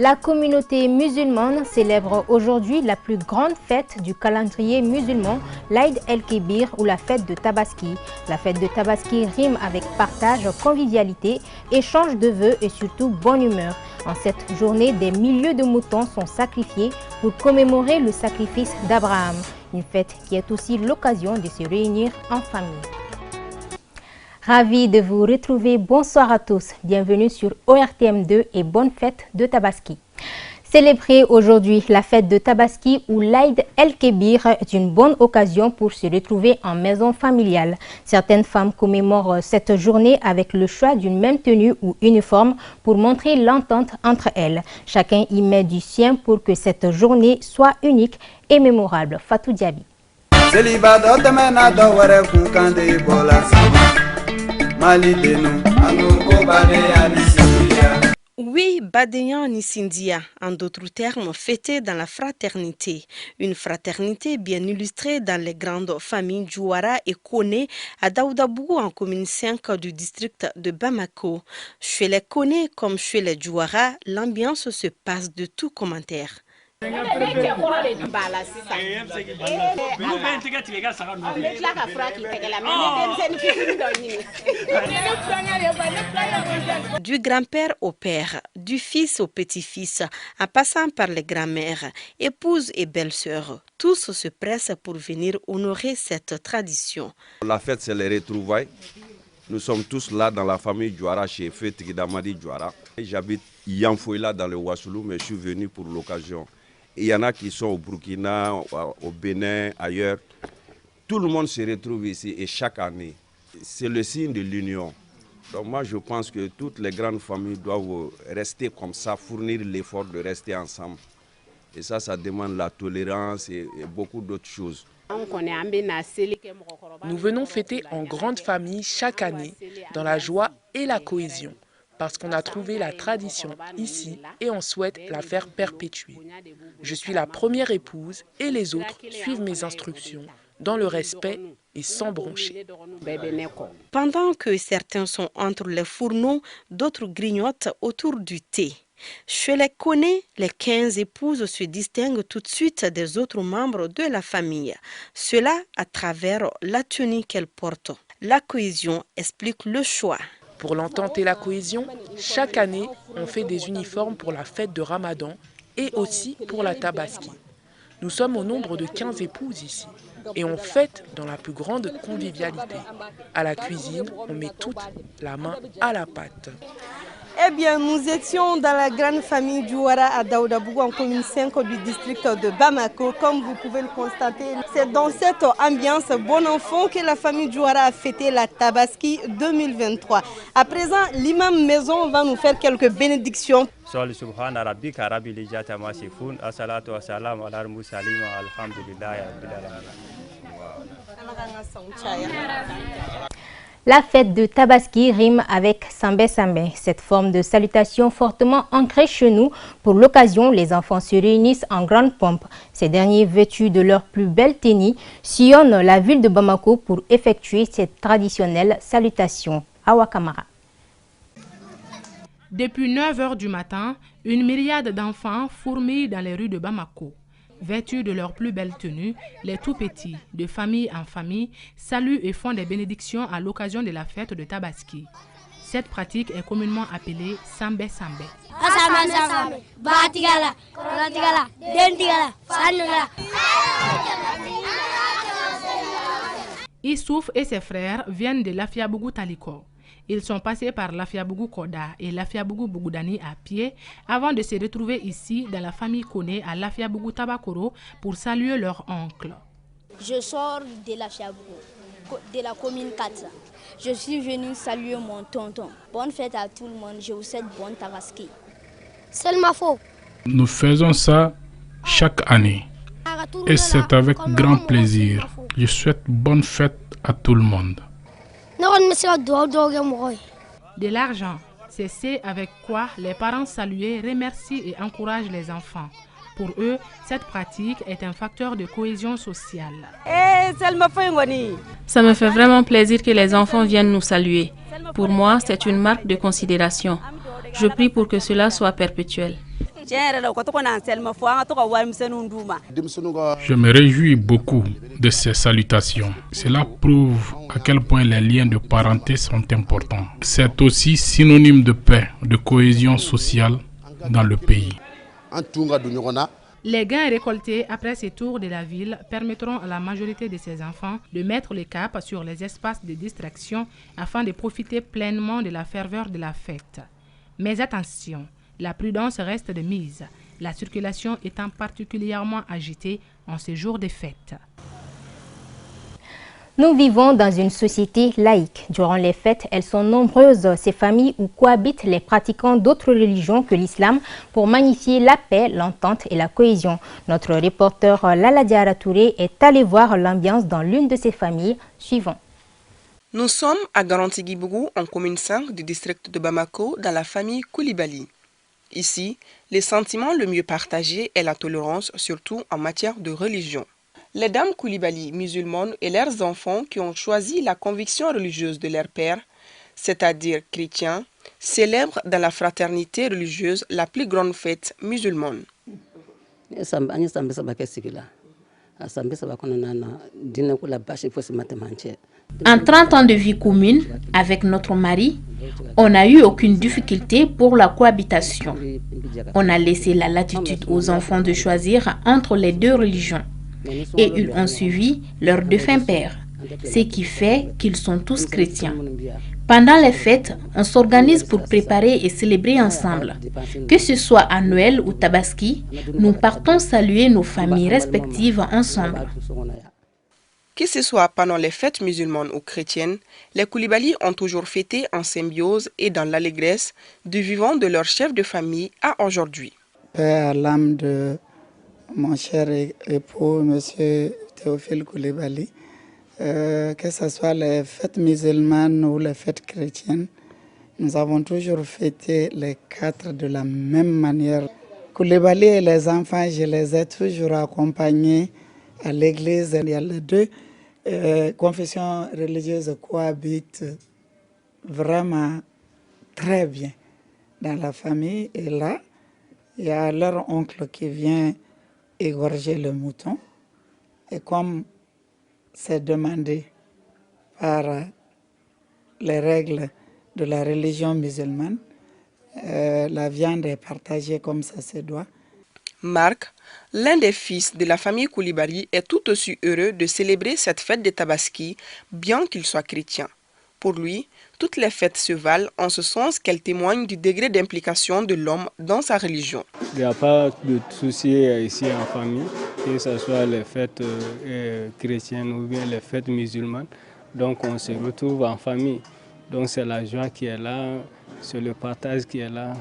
La communauté musulmane célèbre aujourd'hui la plus grande fête du calendrier musulman, l'Aïd el-Kébir ou la fête de Tabaski. La fête de Tabaski rime avec partage, convivialité, échange de vœux et surtout bonne humeur. En cette journée, des milliers de moutons sont sacrifiés pour commémorer le sacrifice d'Abraham. Une fête qui est aussi l'occasion de se réunir en famille. Ravi de vous retrouver. Bonsoir à tous. Bienvenue sur ORTM2 et bonne fête de Tabaski. Célébrer aujourd'hui la fête de Tabaski ou l'Aïd el-Kébir est une bonne occasion pour se retrouver en maison familiale. Certaines femmes commémorent cette journée avec le choix d'une même tenue ou uniforme pour montrer l'entente entre elles. Chacun y met du sien pour que cette journée soit unique et mémorable. Fatou Diaby. Oui, Badéyan Nissindia, en d'autres termes, fêté dans la fraternité. Une fraternité bien illustrée dans les grandes familles Djouara et Kone à Daoudabougou en commune 5 du district de Bamako. Chez les Kone comme chez les Djouara, l'ambiance se passe de tout commentaire. Du grand-père au père, du fils au petit-fils, en passant par les grands-mères, épouses et belles-sœurs, tous se pressent pour venir honorer cette tradition. La fête, c'est les retrouvailles. Nous sommes tous là dans la famille Djouara, chez Feu Tigidamadi Djouara. J'habite Yanfouila dans le Ouassoulou, mais je suis venu pour l'occasion. Il y en a qui sont au Burkina, au Bénin, ailleurs. Tout le monde se retrouve ici et chaque année. C'est le signe de l'union. Donc moi je pense que toutes les grandes familles doivent rester comme ça, fournir l'effort de rester ensemble. Et ça demande la tolérance et beaucoup d'autres choses. Nous venons fêter en grande famille chaque année, dans la joie et la cohésion. Parce qu'on a trouvé la tradition ici et on souhaite la faire perpétuer. Je suis la première épouse et les autres suivent mes instructions dans le respect et sans broncher. Pendant que certains sont entre les fourneaux, d'autres grignotent autour du thé. Chez les Kone, les 15 épouses se distinguent tout de suite des autres membres de la famille. Cela à travers la tenue qu'elles portent. La cohésion explique le choix. Pour l'entente et la cohésion, chaque année, on fait des uniformes pour la fête de Ramadan et aussi pour la Tabaski. Nous sommes au nombre de 15 épouses ici et on fête dans la plus grande convivialité. À la cuisine, on met toute la main à la pâte. Eh bien, nous étions dans la grande famille Djouara à Daoudabougou en commune 5 du district de Bamako. Comme vous pouvez le constater, c'est dans cette ambiance bon enfant que la famille Djouara a fêté la Tabaski 2023. À présent, l'imam maison va nous faire quelques bénédictions. La fête de Tabaski rime avec Sambé Sambé. Cette forme de salutation fortement ancrée chez nous. Pour l'occasion, les enfants se réunissent en grande pompe. Ces derniers, vêtus de leur plus belle tenue, sillonnent la ville de Bamako pour effectuer cette traditionnelle salutation. Awa Kamara. Depuis 9 h du matin, une myriade d'enfants fourmillent dans les rues de Bamako. Vêtus de leur plus belle tenue, les tout-petits, de famille en famille, saluent et font des bénédictions à l'occasion de la fête de Tabaski. Cette pratique est communément appelée Sambé Sambé. Issouf et ses frères viennent de Lafiabougou Taliko. Ils sont passés par Lafiabougou Koda et Lafiabougou Bougoudani à pied avant de se retrouver ici dans la famille Kone à Lafiabougou Tabakoro pour saluer leur oncle. Je sors de Lafiabougou, de la commune 4. Je suis venu saluer mon tonton. Bonne fête à tout le monde. Je vous souhaite bonne Tabaski. C'est ma faute. Nous faisons ça chaque année et c'est avec grand plaisir. Je souhaite bonne fête à tout le monde. De l'argent, c'est ce avec quoi les parents saluent, remercient et encouragent les enfants. Pour eux, cette pratique est un facteur de cohésion sociale. Ça me fait vraiment plaisir que les enfants viennent nous saluer. Pour moi, c'est une marque de considération. Je prie pour que cela soit perpétuel. Je me réjouis beaucoup de ces salutations. Cela prouve à quel point les liens de parenté sont importants. C'est aussi synonyme de paix, de cohésion sociale dans le pays. Les gains récoltés après ces tours de la ville permettront à la majorité de ces enfants de mettre le cap sur les espaces de distraction afin de profiter pleinement de la ferveur de la fête. Mais attention, la prudence reste de mise, la circulation étant particulièrement agitée en ces jours de fête. Nous vivons dans une société laïque. Durant les fêtes, elles sont nombreuses, ces familles où cohabitent les pratiquants d'autres religions que l'islam pour magnifier la paix, l'entente et la cohésion. Notre reporter Lala Diara Touré est allé voir l'ambiance dans l'une de ces familles. Suivons. Nous sommes à Garantigui-Bougou, en commune 5 du district de Bamako, dans la famille Koulibaly. Ici, le sentiment le mieux partagé est la tolérance, surtout en matière de religion. Les dames Koulibaly musulmanes et leurs enfants qui ont choisi la conviction religieuse de leur père, c'est-à-dire chrétien, célèbrent dans la fraternité religieuse la plus grande fête musulmane. En 30 ans de vie commune avec notre mari, on n'a eu aucune difficulté pour la cohabitation. On a laissé la latitude aux enfants de choisir entre les deux religions. Et ils ont suivi leur défunt père, ce qui fait qu'ils sont tous chrétiens. Pendant les fêtes, on s'organise pour préparer et célébrer ensemble. Que ce soit à Noël ou Tabaski, nous partons saluer nos familles respectives ensemble. Que ce soit pendant les fêtes musulmanes ou chrétiennes, les Koulibaly ont toujours fêté en symbiose et dans l'allégresse du vivant de leur chef de famille à aujourd'hui. Paix à l'âme de mon cher époux, M. Théophile Koulibaly, que ce soit les fêtes musulmanes ou les fêtes chrétiennes, nous avons toujours fêté les quatre de la même manière. Koulibaly et les enfants, je les ai toujours accompagnés à l'église. Il y a les deux confessions religieuses cohabitent vraiment très bien dans la famille. Et là, il y a leur oncle qui vient égorger le mouton. Et comme c'est demandé par les règles de la religion musulmane, la viande est partagée comme ça se doit. Marc, l'un des fils de la famille Koulibaly, est tout aussi heureux de célébrer cette fête de Tabaski, bien qu'il soit chrétien. Pour lui, toutes les fêtes se valent en ce sens qu'elles témoignent du degré d'implication de l'homme dans sa religion. Il n'y a pas de souci ici en famille, que ce soit les fêtes chrétiennes ou bien les fêtes musulmanes. Donc on se retrouve en famille. Donc c'est la joie qui est là, c'est le partage qui est là,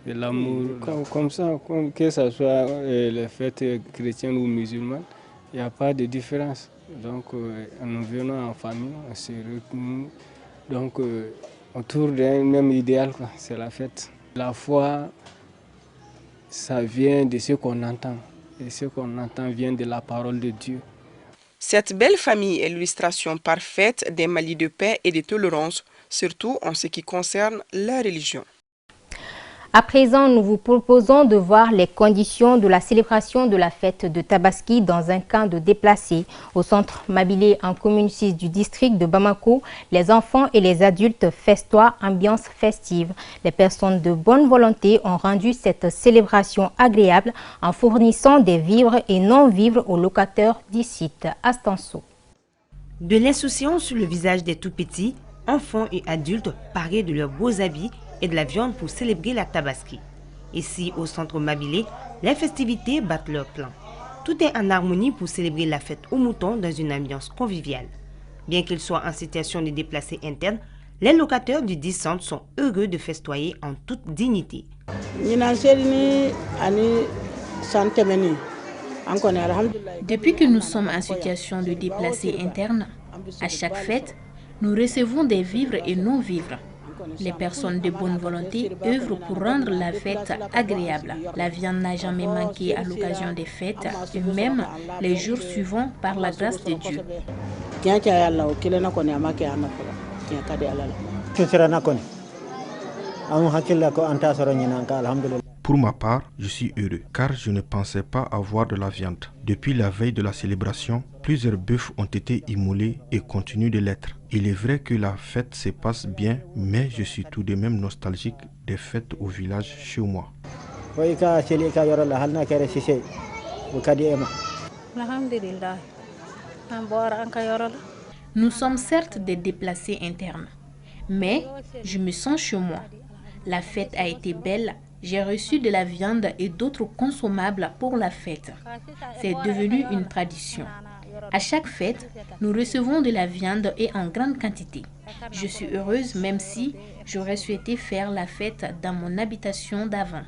c'est l'amour. Comme ça, que ce soit les fêtes chrétiennes ou musulmanes, il n'y a pas de différence. Donc nous venons en famille, on se retrouve. Donc, autour d'un même idéal, c'est la fête. La foi, ça vient de ce qu'on entend. Et ce qu'on entend vient de la parole de Dieu. Cette belle famille est l'illustration parfaite des Mali de paix et de tolérance, surtout en ce qui concerne la religion. À présent, nous vous proposons de voir les conditions de la célébration de la fête de Tabaski dans un camp de déplacés. Au centre Mabilé, en commune 6 du district de Bamako, les enfants et les adultes festoient, ambiance festive. Les personnes de bonne volonté ont rendu cette célébration agréable en fournissant des vivres et non-vivres aux locataires du site. Astanso. De l'insouciance sur le visage des tout-petits, enfants et adultes parés de leurs beaux habits et de la viande pour célébrer la Tabaski. Ici, au centre Mabilé, les festivités battent leur plein. Tout est en harmonie pour célébrer la fête aux moutons dans une ambiance conviviale. Bien qu'ils soient en situation de déplacés internes, les locataires du 10 centre sont heureux de festoyer en toute dignité. Depuis que nous sommes en situation de déplacés internes, à chaque fête, nous recevons des vivres et non-vivres. Les personnes de bonne volonté œuvrent pour rendre la fête agréable. La viande n'a jamais manqué à l'occasion des fêtes et même les jours suivants par la grâce de Dieu. Pour ma part, je suis heureux car je ne pensais pas avoir de la viande. Depuis la veille de la célébration, plusieurs bœufs ont été immolés et continuent de l'être. Il est vrai que la fête se passe bien, mais je suis tout de même nostalgique des fêtes au village chez moi. Nous sommes certes des déplacés internes, mais je me sens chez moi. La fête a été belle. J'ai reçu de la viande et d'autres consommables pour la fête. C'est devenu une tradition. À chaque fête, nous recevons de la viande et en grande quantité. Je suis heureuse même si j'aurais souhaité faire la fête dans mon habitation d'avant.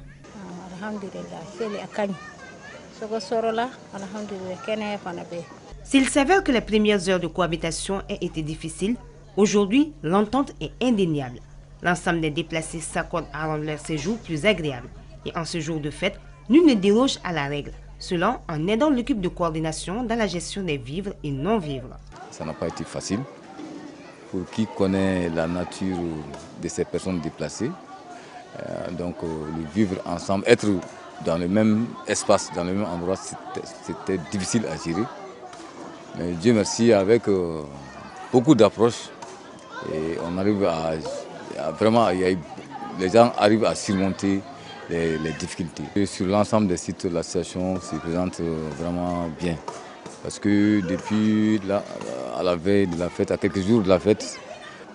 S'il s'avère que les premières heures de cohabitation aient été difficiles, aujourd'hui, l'entente est indéniable. L'ensemble des déplacés s'accordent à rendre leur séjour plus agréable. Et en ce jour de fête, nul ne déroge à la règle. Cela en aidant l'équipe de coordination dans la gestion des vivres et non-vivres. Ça n'a pas été facile. Pour qui connaît la nature de ces personnes déplacées, le vivre ensemble, être dans le même espace, dans le même endroit, c'était difficile à gérer. Mais Dieu merci, avec beaucoup d'approches, et on arrive à vraiment, les gens arrivent à surmonter les difficultés. Et sur l'ensemble des sites, la situation se présente vraiment bien. Parce que depuis à la veille de la fête, à quelques jours de la fête,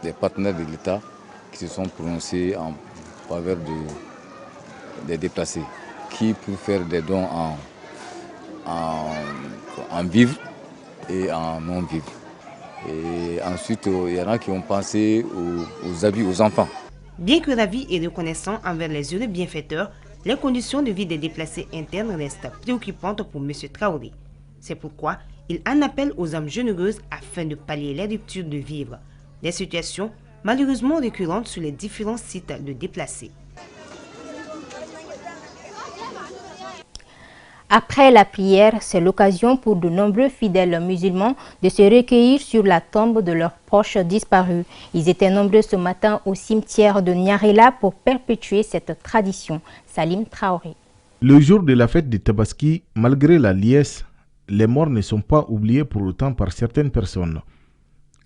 des partenaires de l'État qui se sont prononcés en faveur des déplacés, qui peuvent faire des dons en vivres et en non-vivres. Et ensuite, il y en a qui ont pensé aux habits aux enfants. Bien que ravis et reconnaissants envers les heureux bienfaiteurs, les conditions de vie des déplacés internes restent préoccupantes pour M. Traoré. C'est pourquoi il en appelle aux âmes généreuses afin de pallier les ruptures de vivre. Des situations malheureusement récurrentes sur les différents sites de déplacés. Après la prière, c'est l'occasion pour de nombreux fidèles musulmans de se recueillir sur la tombe de leurs proches disparus. Ils étaient nombreux ce matin au cimetière de Nyarela pour perpétuer cette tradition. Salim Traoré. Le jour de la fête de Tabaski, malgré la liesse, les morts ne sont pas oubliés pour autant par certaines personnes.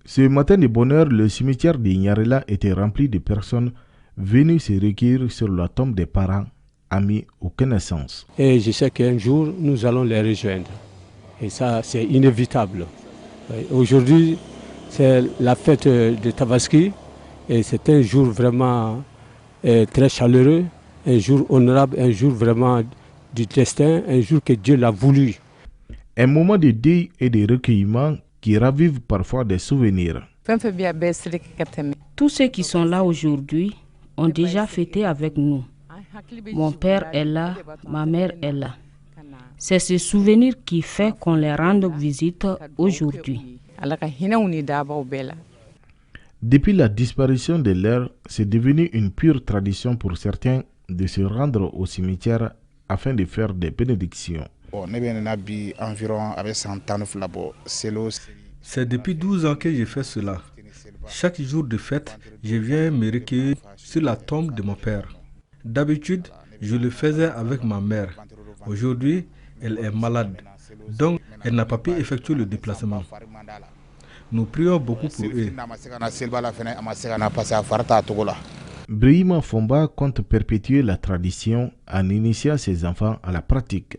Ce matin de bonne heure, le cimetière de Nyarela était rempli de personnes venues se recueillir sur la tombe des parents, amis ou connaissances. Et je sais qu'un jour, nous allons les rejoindre. Et ça, c'est inévitable. Aujourd'hui, c'est la fête de Tabaski et c'est un jour vraiment très chaleureux, un jour honorable, un jour vraiment du destin, un jour que Dieu l'a voulu. Un moment de deuil et de recueillement qui ravive parfois des souvenirs. Tous ceux qui sont là aujourd'hui ont déjà fêté avec nous. Mon père est là, ma mère est là. C'est ce souvenir qui fait qu'on les rende visite aujourd'hui. Depuis la disparition de l'air, c'est devenu une pure tradition pour certains de se rendre au cimetière afin de faire des bénédictions. C'est depuis 12 ans que je fais cela. Chaque jour de fête, je viens me recueillir sur la tombe de mon père. D'habitude, je le faisais avec ma mère. Aujourd'hui, elle est malade, donc elle n'a pas pu effectuer le déplacement. Nous prions beaucoup pour eux. Brahima Fomba compte perpétuer la tradition en initiant ses enfants à la pratique.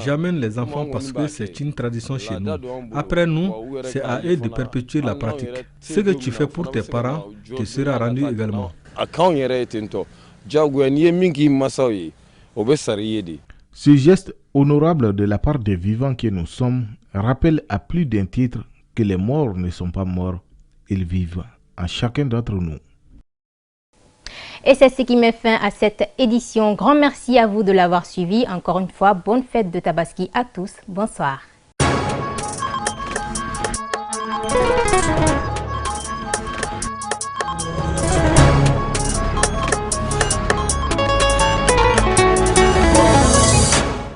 J'amène les enfants parce que c'est une tradition chez nous. Après nous, c'est à eux de perpétuer la pratique. Ce que tu fais pour tes parents te sera rendu également. Ce geste honorable de la part des vivants que nous sommes rappelle à plus d'un titre que les morts ne sont pas morts, ils vivent en chacun d'entre nous. Et c'est ce qui met fin à cette édition. Grand merci à vous de l'avoir suivi. Encore une fois, bonne fête de Tabaski à tous. Bonsoir.